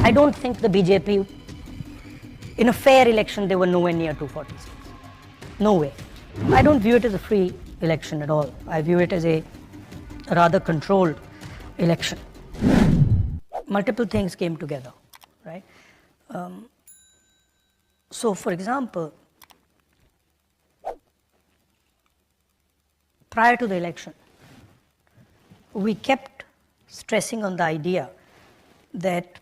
I don't think the BJP, in a fair election, they were nowhere near 240 seats. No way. I don't view it as a free election at all. I view it as a rather controlled election. Multiple things came together, right? So, for example, prior to the election, we kept stressing on the idea that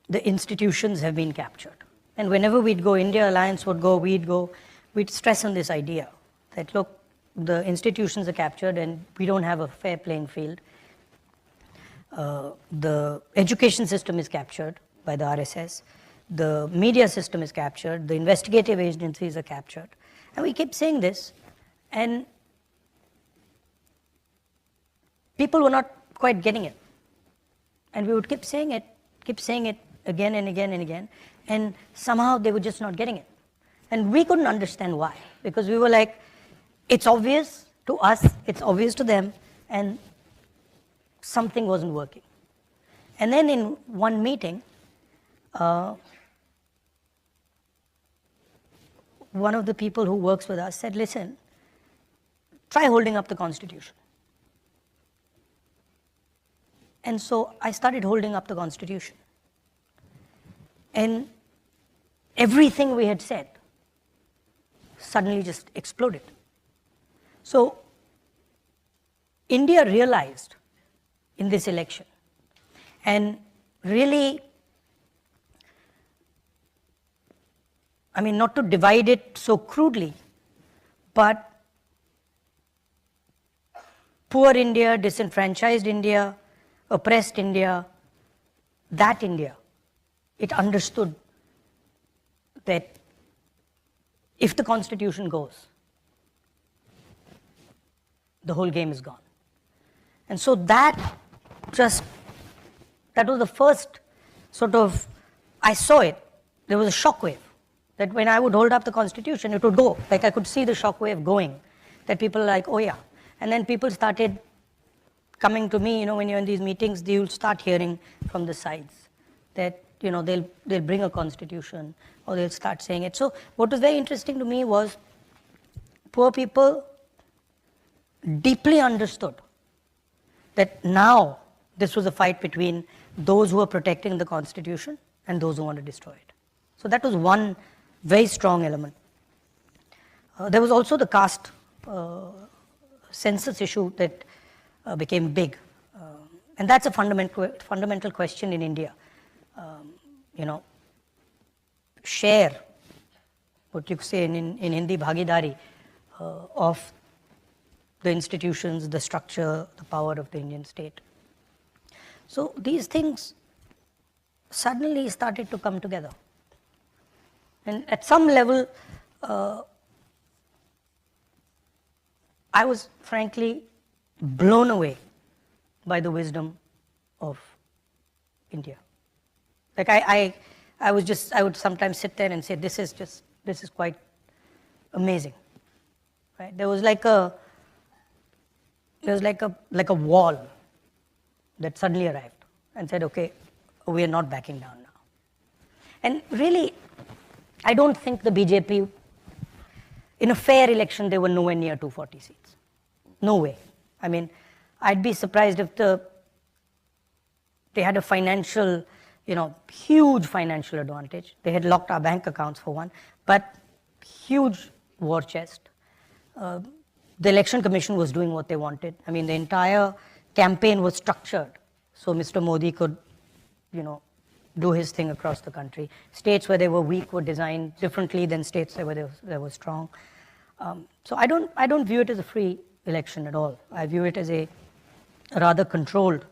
the institutions have been captured. And whenever we'd go, India Alliance would go, we'd stress on this idea that, look, the institutions are captured and we don't have a fair playing field. The education system is captured by the RSS. The media system is captured. The investigative agencies are captured. And we keep saying this, and people were not quite getting it. And we would keep saying it again and again and again, and somehow they were just not getting it. And we couldn't understand why, because we were like, it's obvious to us, it's obvious to them, and something wasn't working. And then in one meeting, one of the people who works with us said, listen, try holding up the Constitution. And so I started holding up the Constitution. And everything we had said suddenly just exploded. So India realized in this election, and really, I mean, not to divide it so crudely, but poor India, disenfranchised India, oppressed India, that India, it understood that if the Constitution goes, the whole game is gone. And so that was the first sort of, I saw it, there was a shockwave, that when I would hold up the Constitution, it would go, like I could see the shockwave going, that people are like, oh yeah. And then people started coming to me, when you're in these meetings, you'll start hearing from the sides that, they'll bring a constitution, or they'll start saying it. So what was very interesting to me was poor people deeply understood that now this was a fight between those who are protecting the Constitution and those who want to destroy it. So that was one very strong element. There was also the caste census issue that became big. And that's a fundamental question in India. Share, what you say in Hindi, bhagidari, of the institutions, the structure, the power of the Indian state. So these things suddenly started to come together. And at some level, I was frankly blown away by the wisdom of India. Like I would sometimes sit there and say, this is quite amazing. Right? There was like a wall that suddenly arrived and said, okay, we are not backing down now. And really, I don't think the BJP, in a fair election, they were nowhere near 240 seats. No way. I mean, I'd be surprised if they had a financial, huge financial advantage. They had locked our bank accounts for one, but huge war chest. The election commission was doing what they wanted. I mean, the entire campaign was structured so Mr. Modi could, do his thing across the country. States where they were weak were designed differently than states where they were strong. So I don't view it as a free election at all. I view it as a rather controlled